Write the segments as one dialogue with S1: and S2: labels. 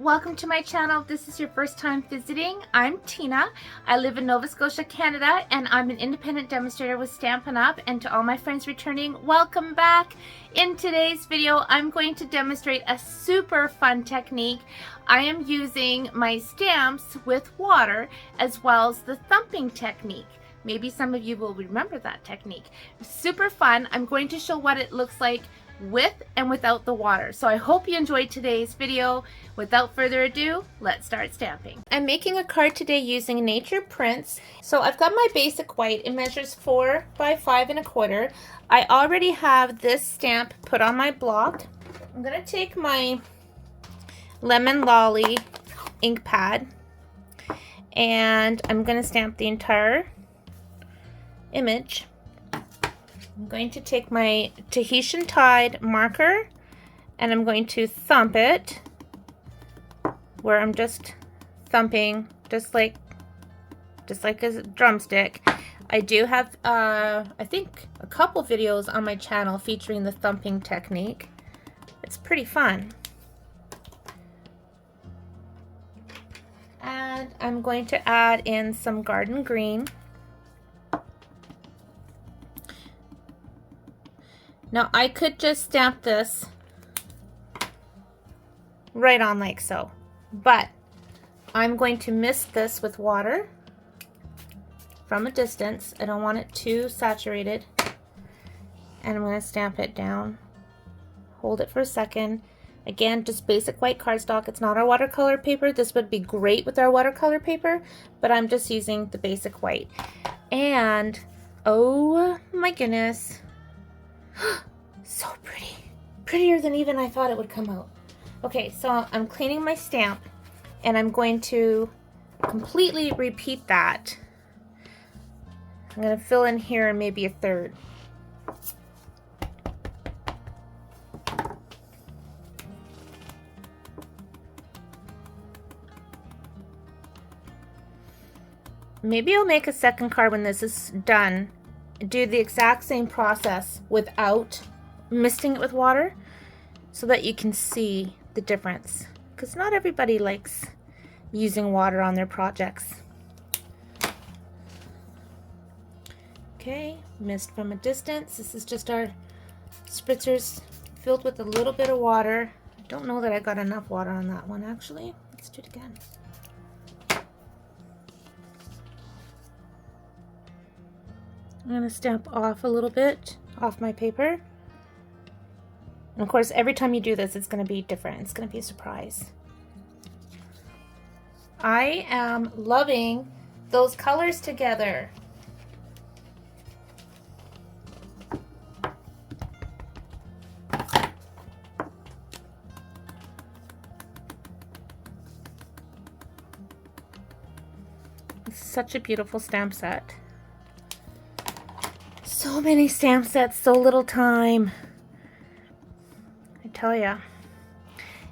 S1: welcome to my channel. If this is your first time visiting, I'm Tina. I live in Nova Scotia, Canada, and I'm an independent demonstrator with Stampin' Up. And to all my friends returning, welcome back. In today's video, I'm going to demonstrate a super fun technique. I am using my stamps with water as well as the thumping technique. Maybe some of you will remember that technique. Super fun. I'm going to show what it looks like with and without the water. So I hope you enjoyed today's video. Without further ado, let's start stamping. I'm making a card today using Nature Prints. So I've got my basic white. It measures 4 by 5 1/4. I already have this stamp put on my block. I'm gonna take my Lemon Lolly ink pad and I'm gonna stamp the entire image. I'm going to take my Tahitian Tide marker and I'm going to thump it where I'm just thumping just like a drumstick. I do have I think a couple videos on my channel featuring the thumping technique. It's pretty fun. And I'm going to add in some garden green. Now I could just stamp this right on like so, but I'm going to mist this with water from a distance. I don't want it too saturated. And I'm going to stamp it down. Hold it for a second. Again, just basic white cardstock. It's not our watercolor paper. This would be great with our watercolor paper, but I'm just using the basic white. And oh my goodness. So pretty. Prettier than even I thought it would come out. Okay, so I'm cleaning my stamp and I'm going to completely repeat that. I'm going to fill in here maybe a third. Maybe I'll make a second card when this is done. Do the exact same process without misting it with water so that you can see the difference, because not everybody likes using water on their projects. Okay, mist from a distance. This is just our spritzers filled with a little bit of water. I don't know that I got enough water on that one actually. Let's do it again. I'm going to stamp off a little bit off my paper. And of course, every time you do this, it's going to be different. It's going to be a surprise. I am loving those colors together. It's such a beautiful stamp set. So many stamp sets, so little time. I tell ya.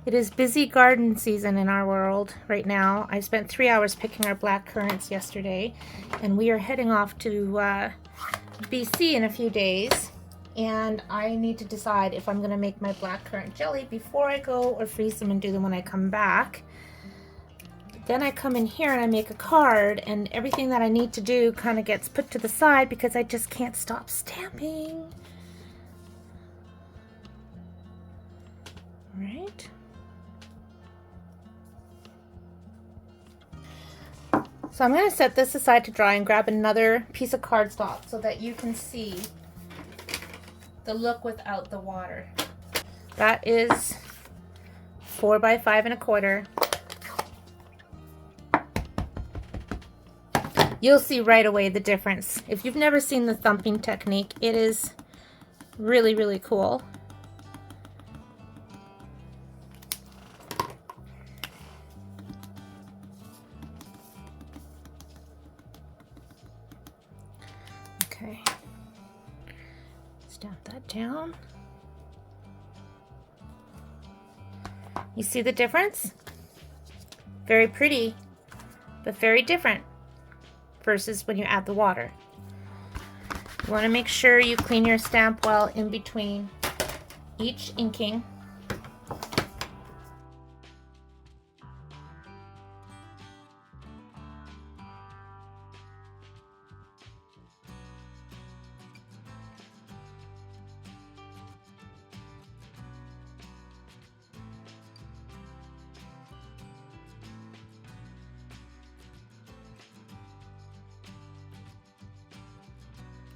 S1: It is busy garden season in our world right now. I spent 3 hours picking our black currants yesterday, and we are heading off to BC in a few days. And I need to decide if I'm going to make my black currant jelly before I go or freeze them and do them when I come back. Then I come in here and I make a card, and everything that I need to do kind of gets put to the side because I just can't stop stamping. All right. So I'm going to set this aside to dry and grab another piece of cardstock so that you can see the look without the water. That is 4 by 5 1/4. You'll see right away the difference. If you've never seen the thumping technique, it is really, really cool. Okay. Stamp that down. You see the difference? Very pretty, but very different versus when you add the water. You want to make sure you clean your stamp well in between each inking.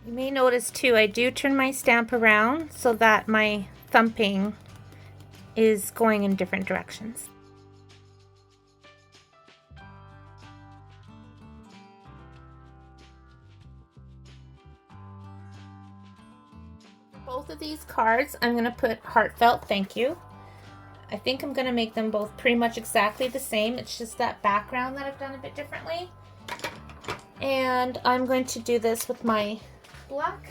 S1: You may notice too, I do turn my stamp around so that my thumping is going in different directions. Both of these cards, I'm going to put heartfelt thank you. I think I'm going to make them both pretty much exactly the same. It's just that background that I've done a bit differently. And I'm going to do this with my black.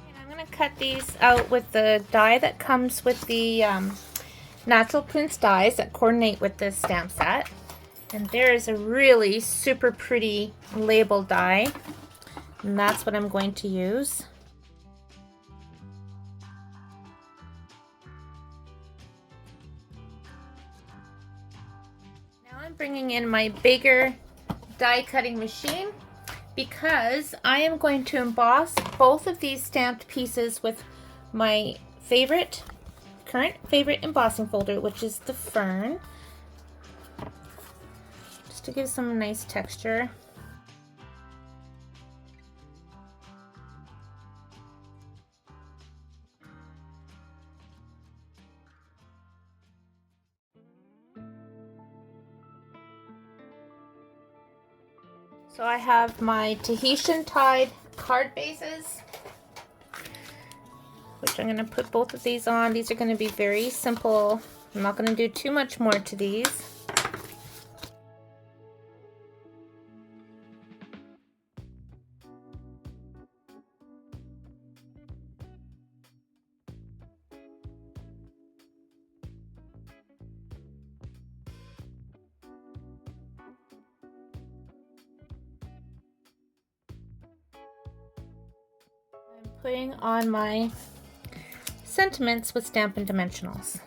S1: And I'm going to cut these out with the die that comes with the natural prints dies that coordinate with this stamp set. And there is a really super pretty label die, and that's what I'm going to use. Now I'm bringing in my bigger die cutting machine because I am going to emboss both of these stamped pieces with my current favorite embossing folder, which is the Fern, just to give some nice texture. So I have my Tahitian tied card bases, which I'm going to put both of these on. These are going to be very simple. I'm not going to do too much more to these. I'm putting on my sentiments with Stampin' Dimensionals.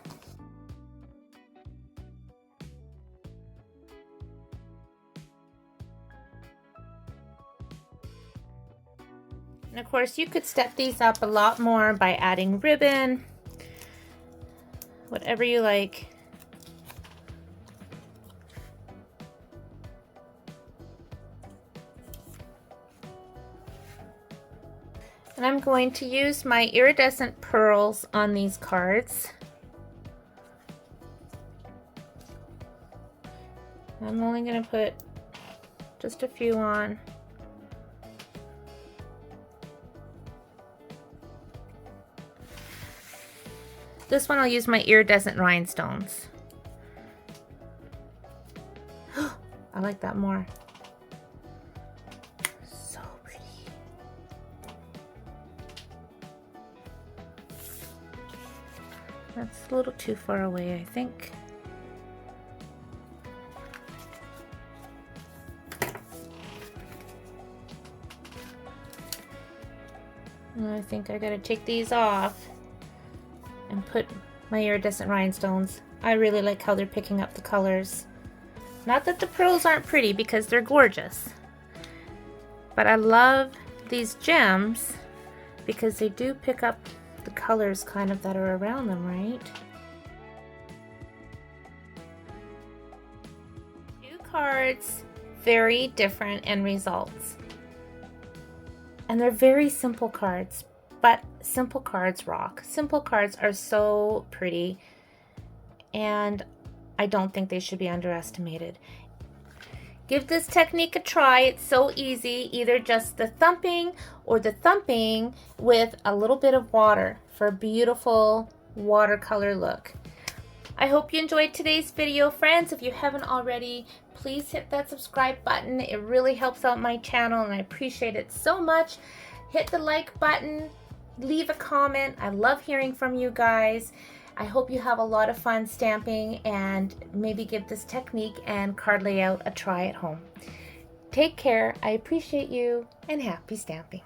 S1: And of course you could step these up a lot more by adding ribbon, whatever you like. And I'm going to use my iridescent pearls on these cards. I'm only going to put just a few on. This one I'll use my iridescent rhinestones. I like that more. So pretty. That's a little too far away, I think. And I think I gotta take these off and put my iridescent rhinestones. I really like how they're picking up the colors. Not that the pearls aren't pretty, because they're gorgeous, but I love these gems because they do pick up the colors kind of that are around them, right? Two cards, very different end results. And they're very simple cards, but simple cards rock. Simple cards are so pretty, and I don't think they should be underestimated. Give this technique a try. It's so easy. Either just the thumping or the thumping with a little bit of water for a beautiful watercolor look. I hope you enjoyed today's video, friends. If you haven't already, please hit that subscribe button. It really helps out my channel and I appreciate it so much. Hit the like button, leave a comment. I love hearing from you guys. I hope you have a lot of fun stamping and maybe give this technique and card layout a try at home. Take care. I appreciate you and happy stamping.